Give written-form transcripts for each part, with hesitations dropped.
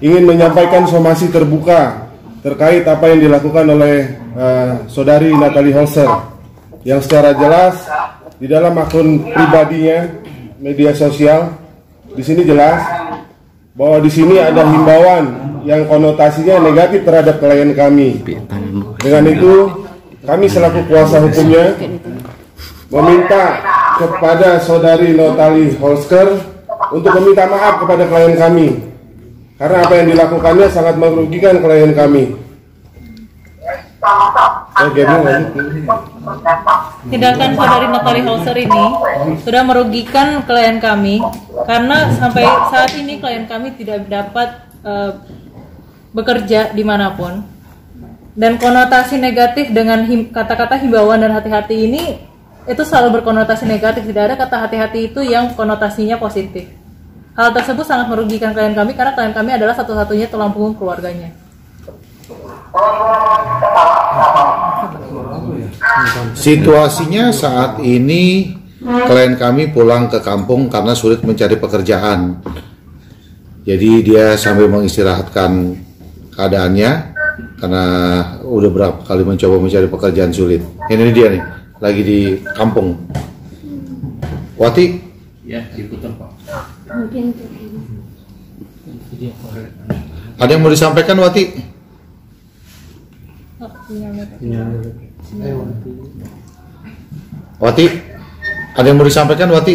ingin menyampaikan somasi terbuka terkait apa yang dilakukan oleh saudari Natalie Holzer, yang secara jelas di dalam akun pribadinya media sosial di sini jelas bahwa di sini ada himbauan yang konotasinya negatif terhadap klien kami. Dengan itu, kami selaku kuasa hukumnya meminta kepada saudari Natalie Holzer untuk meminta maaf kepada klien kami, karena apa yang dilakukannya sangat merugikan klien kami. Tindakan saudari Natalie Holzer ini sudah merugikan klien kami, karena sampai saat ini klien kami tidak dapat bekerja dimanapun, dan konotasi negatif dengan kata-kata himbauan dan hati-hati ini itu selalu berkonotasi negatif. Tidak ada kata hati-hati itu yang konotasinya positif. Hal tersebut sangat merugikan klien kami, karena klien kami adalah satu-satunya tulang punggung keluarganya. Situasinya saat ini klien kami pulang ke kampung karena sulit mencari pekerjaan. Jadi dia sambil mengistirahatkan keadaannya karena udah berapa kali mencoba mencari pekerjaan sulit. Ini dia nih, lagi di kampung. Wati? Ya, diputar Pak. Ada yang mau disampaikan, Wati? Wati? Ada yang mau disampaikan, Wati?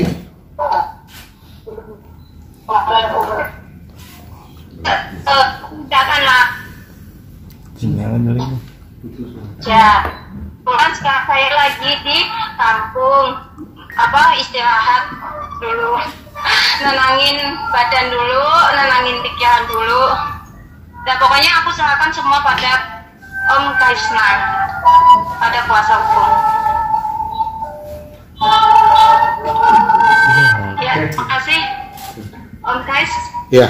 Ya, pulang sekarang saya lagi di kampung, istirahat dulu, nenangin badan dulu, nenangin pikiran dulu, dan pokoknya aku serahkan semua pada Om Kaisna, pada kuasa hukum. Ya, terima kasih Om Kais. Ya,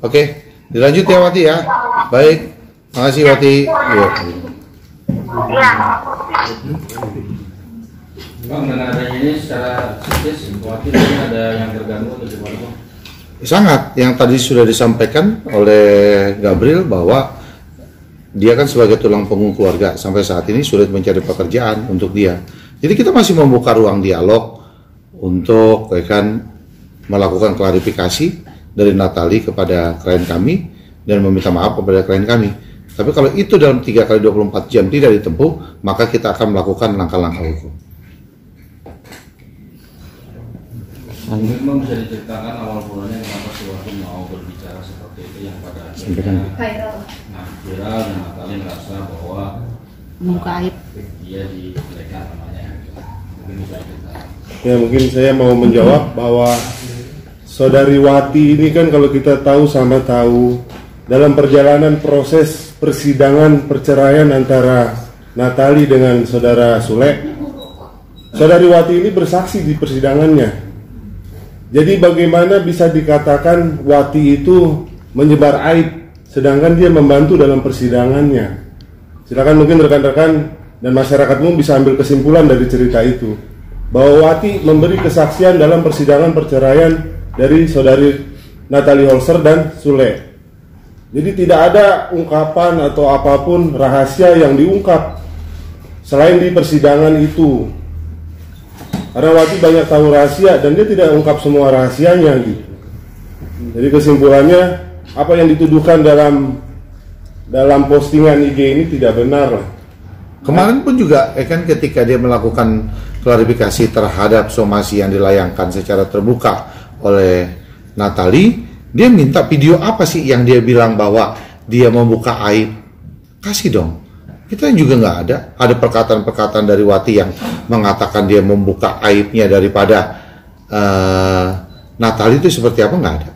oke. Dilanjut ya, Wati ya. Baik, makasih Wati. Ya. Bang, dengan adanya ini secara psikis, Wati ada yang terganggu atau gimana Bang? Sangat, yang tadi sudah disampaikan oleh Gabriel bahwa dia kan sebagai tulang punggung keluarga sampai saat ini sulit mencari pekerjaan untuk dia. Jadi kita masih membuka ruang dialog untuk melakukan klarifikasi dari Natalie kepada klien kami dan meminta maaf kepada klien kami. Tapi kalau itu dalam 3 kali 24 jam tidak ditempuh, maka kita akan melakukan langkah-langkah hukum. Mungkin Bang bisa diceritakan awal mulanya kenapa si Wati mau berbicara seperti itu yang pada akhirnya viral dan Natalie merasa bahwa Muka aib dia dijelekan namanya. Mungkin bisa diceritakan. Ya, mungkin saya mau menjawab bahwa saudari Wati ini kan kalau kita tahu sama tahu dalam perjalanan proses persidangan perceraian antara Natalie dengan saudara Sule, saudari Wati ini bersaksi di persidangannya. Jadi bagaimana bisa dikatakan Wati itu menyebar aib sedangkan dia membantu dalam persidangannya? Silakan mungkin rekan-rekan dan masyarakat umum bisa ambil kesimpulan dari cerita itu, bahwa Wati memberi kesaksian dalam persidangan perceraian dari saudari Natalie Holzer dan Sule. Jadi tidak ada ungkapan atau apapun rahasia yang diungkap selain di persidangan itu. Karena Wati banyak tahu rahasia dan dia tidak ungkap semua rahasianya gitu. Jadi kesimpulannya apa yang dituduhkan dalam postingan IG ini tidak benar lah. Kemarin pun juga ketika dia melakukan klarifikasi terhadap somasi yang dilayangkan secara terbuka oleh Natalie, dia minta video apa sih yang dia bilang bahwa dia membuka aib. Kasih dong. Kita juga nggak ada perkataan-perkataan dari Wati yang mengatakan dia membuka aibnya daripada Natalie itu seperti apa, nggak ada.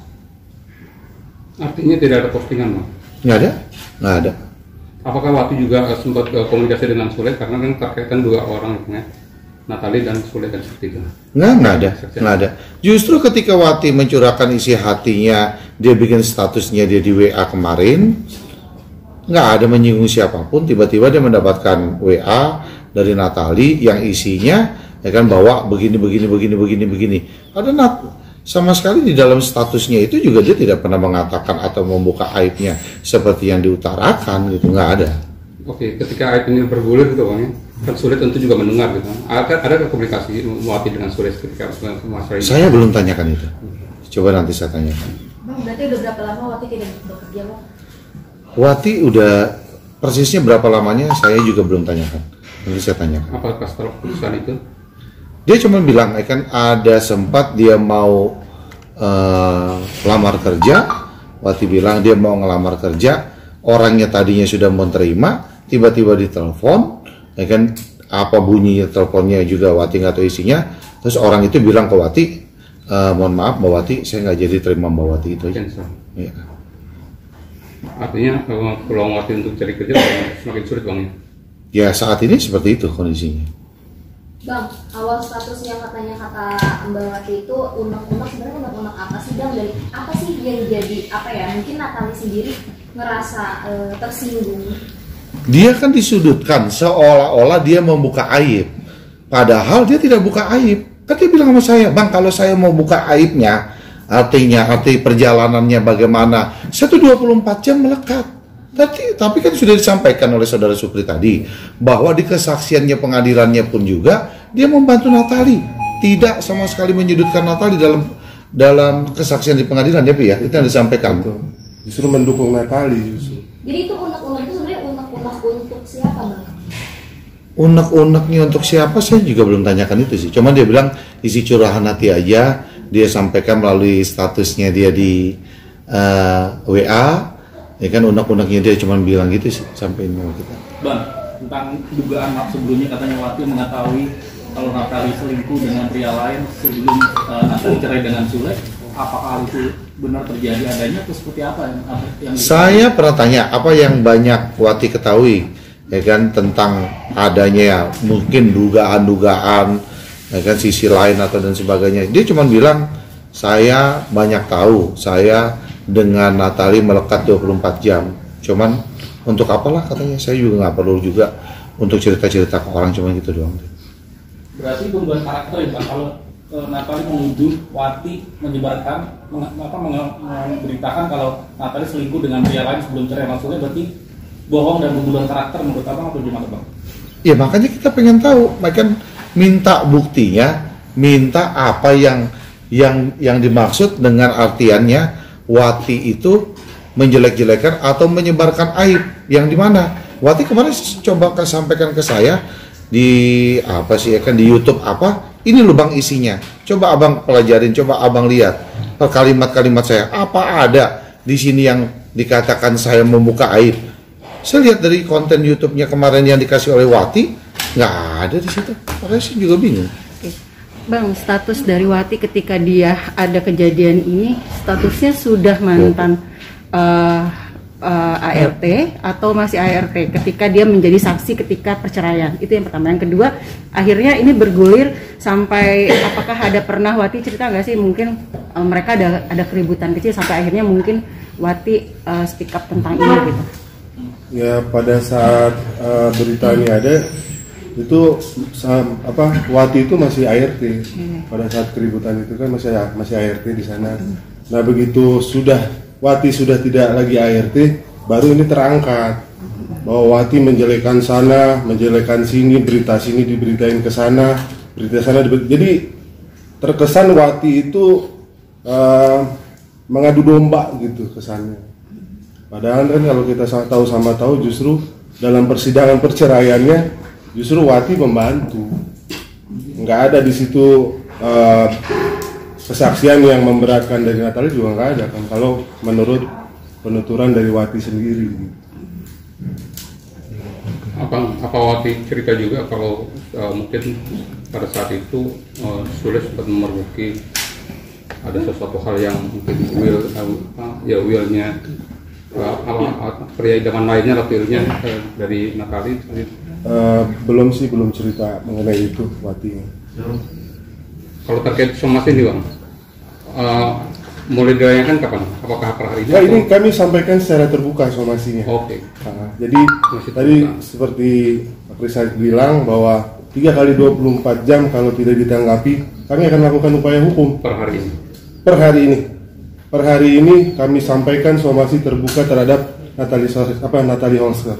Artinya tidak ada postingan, Bang? Nggak ada. Apakah Wati juga sempat komunikasi dengan Sule, karena kan terkaitan dua orang ya, Natalie dan Sule dan seperti itu? Nggak ada. Justru ketika Wati mencurahkan isi hatinya, dia bikin statusnya dia di WA kemarin, nggak ada menyinggung siapapun. Tiba-tiba dia mendapatkan WA dari Natalie yang isinya bahwa begini. Ada sama sekali di dalam statusnya itu juga dia tidak pernah mengatakan atau membuka aibnya seperti yang diutarakan gitu, nggak ada. Oke, ketika aib ini bergulir gitu Bang, ya, kan Sulit tentu juga mendengar gitu. Ada komunikasi Wati dengan Sulit ketika masalah ini? Saya belum tanyakan itu. Coba nanti saya tanyakan. Bang, berarti udah berapa lama Wati tidak bekerja, Bang? Wati udah persisnya berapa lamanya saya juga belum tanyakan. Nanti saya tanyakan. Apakah setelah keputusan itu? Dia cuma bilang kan ada sempat dia mau lamar kerja. Wati bilang dia mau ngelamar kerja, orangnya tadinya sudah mau terima, tiba-tiba ditelepon, ya kan, apa bunyinya teleponnya juga Wati nggak tahu isinya. Terus orang itu bilang ke Wati, mohon maaf Mbak Wati, saya nggak jadi terima Mbak Wati itu aja. Ya. Artinya peluang Wati untuk cari kerja semakin sulit Bang ya? Ya saat ini seperti itu kondisinya. Bang, awal status yang katanya kata Mbak Wati itu unek-unek, sebenarnya unek-unek apa sih Bang? Dari apa sih yang jadi apa ya? Mungkin Natali sendiri ngerasa tersinggung. Dia kan disudutkan seolah-olah dia membuka aib, padahal dia tidak buka aib. Kan dia bilang sama saya, Bang, kalau saya mau buka aibnya, arti perjalanannya bagaimana, saya tuh 24 jam melekat. Tapi kan sudah disampaikan oleh Saudara Supri tadi, bahwa di kesaksiannya pengadilannya pun juga, dia membantu Natali. Tidak sama sekali menyudutkan Natali dalam kesaksian di pengadilan, ya, itu yang disampaikan. Justru mendukung Natali justru. Jadi itu unek-unek itu sebenarnya unek-unek untuk siapa Bang? Unek-uneknya untuk siapa saya juga belum tanyakan itu sih. Cuman dia bilang isi curahan hati aja, dia sampaikan melalui statusnya dia di WA, ya kan, unek-uneknya dia cuma bilang gitu sih sampai ini kita. Bang, tentang dugaan maaf sebelumnya katanya Wati mengetahui kalau Natali selingkuh dengan pria lain sebelum Natali cerai dengan Sule. Apakah itu benar terjadi adanya atau seperti apa yang saya pernah tanya apa yang banyak Wati ketahui, ya kan, tentang adanya ya mungkin dugaan-dugaan, ya kan, sisi lain atau dan sebagainya. Dia cuma bilang saya banyak tahu, saya dengan Natali melekat 24 jam. Cuman untuk apalah katanya, saya juga nggak perlu juga untuk cerita-cerita ke orang, cuma gitu doang. Berarti pembuat karakter ya Pak, kalau Natali menuduh Wati menyebarkan, memberitakan kalau Natali selingkuh dengan pria lain sebelum cerai, maksudnya berarti bohong dan pembunuhan karakter menurut Abang atau gimana Bang? Ya makanya kita pengen tahu, makanya minta buktinya, minta apa yang dimaksud dengan artiannya Wati itu menjelek-jelekan atau menyebarkan aib yang dimana. Wati kemarin coba sampaikan ke saya di apa sih ya kan, di YouTube apa, ini lubang isinya, coba Abang pelajarin, coba Abang lihat kalimat-kalimat saya, apa ada di sini yang dikatakan saya membuka aib. Saya lihat dari konten YouTube-nya kemarin yang dikasih oleh Wati, nggak ada di situ. Makanya saya juga bingung. Bang, status dari Wati ketika dia ada kejadian ini, statusnya sudah mantan ART atau masih ART ketika dia menjadi saksi ketika perceraian. Itu yang pertama. Yang kedua, akhirnya ini bergulir sampai apakah ada pernah Wati cerita nggak sih, mungkin mereka ada keributan kecil sampai akhirnya mungkin Wati speak up tentang ini gitu. Ya pada saat berita ini ada, itu Wati itu masih ART. Pada saat keributan itu kan masih ART di sana. Nah begitu Wati sudah tidak lagi ART, baru ini terangkat bahwa Wati menjelekan sana, menjelekan sini, berita sini diberitain ke sana, berita sana jadi terkesan Wati itu mengadu domba gitu kesannya. Padahal kan kalau kita tahu justru dalam persidangan perceraiannya justru Wati membantu. Nggak ada di situ kesaksian yang memberatkan dari Natali juga nggak ada kan, kalau menurut penuturan dari Wati sendiri. Apa Wati cerita juga kalau mungkin pada saat itu Sulit sempat memergoki ada sesuatu hal yang mungkin willnya pria idaman lainnya atau willnya dari Natali? Belum cerita mengenai itu Wati. Kalau terkait somasi ini Bang, mulai dilayangkan kapan? Apakah per hari ini? Ya, ini kami sampaikan secara terbuka somasinya. Oke. Jadi tadi seperti Pak Rizal bilang bahwa 3 kali 24 jam kalau tidak ditanggapi, kami akan lakukan upaya hukum. Per hari ini? Per hari ini kami sampaikan somasi terbuka terhadap Natalie Holster.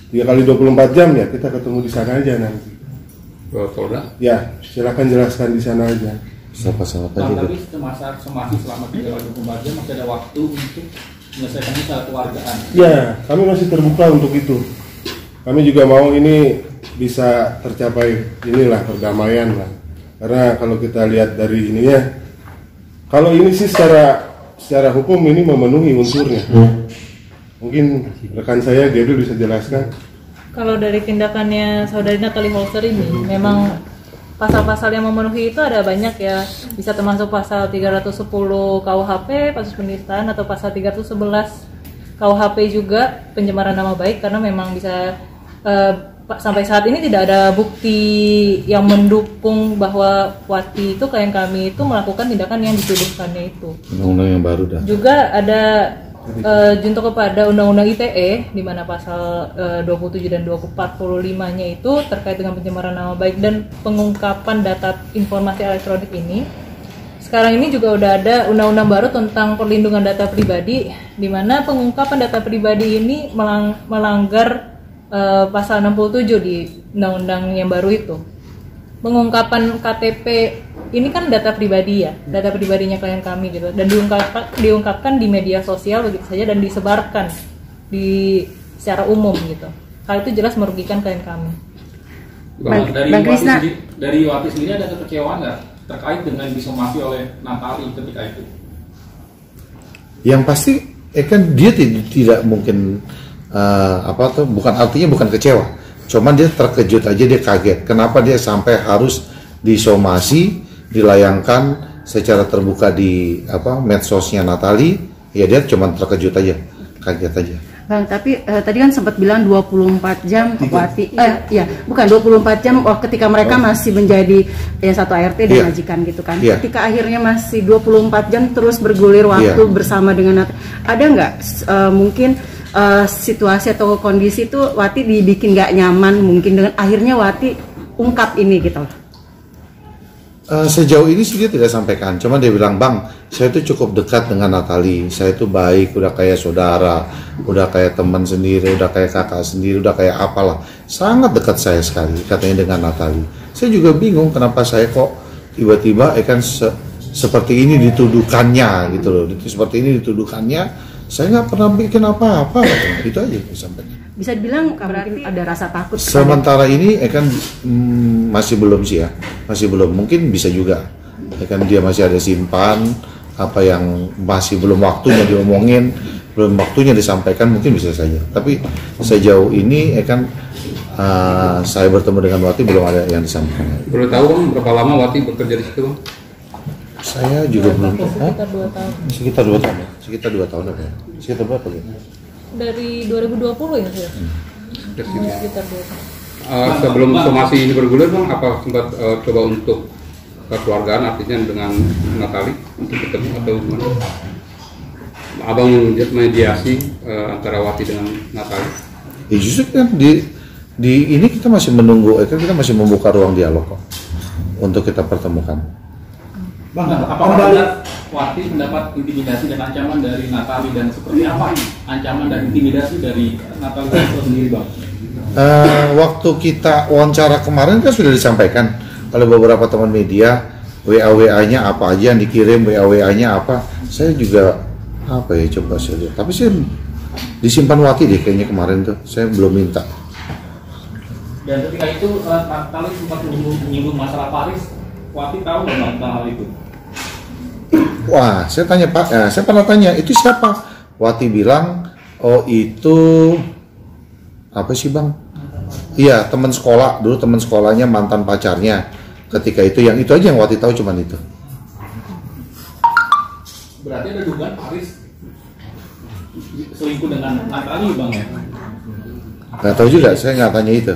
3 kali 24 jam ya, kita ketemu di sana aja nanti. Polda? Ya, silakan jelaskan di sana aja. Siapa-siapa Bang, juga. tapi semasa somasi selama 3 kali 24 jam masih ada waktu untuk menyelesaikan masalah keluargaan. Ya, kami masih terbuka untuk itu. Kami juga mau ini bisa tercapai inilah perdamaian lah. Karena kalau kita lihat dari ininya, kalau ini sih secara hukum ini memenuhi unsurnya. Mungkin rekan saya Gabriel bisa jelaskan. Kalau dari tindakannya saudari Natalie Holster ini, memang pasal-pasal yang memenuhi itu ada banyak ya. Bisa termasuk pasal 310 KUHP, kasus penistaan, atau pasal 311 KUHP juga, pencemaran nama baik, karena memang bisa sampai saat ini tidak ada bukti yang mendukung bahwa Wati itu klien kami itu melakukan tindakan yang dituduhkannya itu. Undang-undang yang baru dah. Juga ada junto kepada Undang-Undang ITE di mana pasal 27 dan 245-nya itu terkait dengan pencemaran nama baik dan pengungkapan data informasi elektronik ini. Sekarang ini juga udah ada undang-undang baru tentang perlindungan data pribadi di mana pengungkapan data pribadi ini melanggar pasal 67 di undang-undang yang baru itu. Pengungkapan KTP ini kan data pribadi ya, data pribadinya klien kami gitu, dan diungkapkan di media sosial begitu saja dan disebarkan secara umum gitu. Hal itu jelas merugikan klien kami. Dari Wati sendiri ada kekecewaan nggak terkait dengan disomasi oleh Natalie ketika itu? Yang pasti kan dia tidak mungkin bukan artinya bukan kecewa, cuman dia terkejut aja, dia kaget kenapa dia sampai harus disomasi, dilayangkan secara terbuka di medsosnya Natalie. Ya dia cuma terkejut aja, kaget aja. Bang, tapi tadi kan sempat bilang 24 jam Wati, bukan 24 jam ketika mereka masih menjadi satu ART dan majikan gitu kan. Ketika akhirnya masih 24 jam terus bergulir waktu bersama dengan Natalie, ada nggak mungkin situasi atau kondisi itu Wati dibikin nggak nyaman mungkin dengan akhirnya Wati ungkap ini gitu? Sejauh ini sih dia tidak sampaikan, cuman dia bilang, Bang, saya tuh cukup dekat dengan Natalie, saya tuh baik, udah kayak saudara, udah kayak teman sendiri, udah kayak kakak sendiri, udah kayak apalah, sangat dekat saya sekali katanya dengan Natalie. Saya juga bingung kenapa saya kok tiba-tiba seperti ini dituduhkannya gitu loh, seperti ini dituduhkannya, saya nggak pernah bikin apa-apa, itu aja disampaikan. Bisa dibilang berarti ada rasa takut. Sementara ini masih belum sih ya, masih belum, mungkin bisa juga dia masih ada simpan apa yang masih belum waktunya diomongin, belum waktunya disampaikan, mungkin bisa saja. Tapi sejauh ini saya bertemu dengan Wati belum ada yang disampaikan. Boleh tahu Bang, berapa lama Wati bekerja di situ Bang? Saya juga belum tahu. Sekitar 2 tahun. Sekitar 2 tahun apa ya? Sekitar berapa gitu? Dari 2020 ya sih. Sekitar 2 tahun. Sebelum somasi ini bergulir Bang, apa sempat coba untuk kekeluargaan, artinya dengan Natalie untuk ketemu atau gimana? Abang mediasi antara Wati dengan Natalie? Ya justru kan di ini kita masih menunggu, kita masih membuka ruang dialog kok untuk kita pertemukan. Bang, apakah benar Wati mendapat intimidasi dan ancaman dari Natalie, dan seperti apa ancaman dan intimidasi dari Natalie itu sendiri Bang? Waktu kita wawancara kemarin kan sudah disampaikan oleh beberapa teman media, WA-WA-nya apa aja yang dikirim, WA-WA-nya apa. Saya juga coba saya lihat. Tapi saya disimpan Wati deh kayaknya kemarin tuh, saya belum minta. Dan ketika itu Natalie sempat menyinggung masalah Paris, Wati tahu nggak tentang hal itu? Wah, saya pernah tanya, itu siapa? Wati bilang, oh itu apa sih Bang? Iya, teman sekolah, dulu teman sekolahnya mantan pacarnya. Ketika itu, yang itu aja yang Wati tahu, cuman itu. Berarti ada dugaan Paris selingkuh dengan Natalie Bang ya? Nggak tahu juga, saya nggak tanya itu.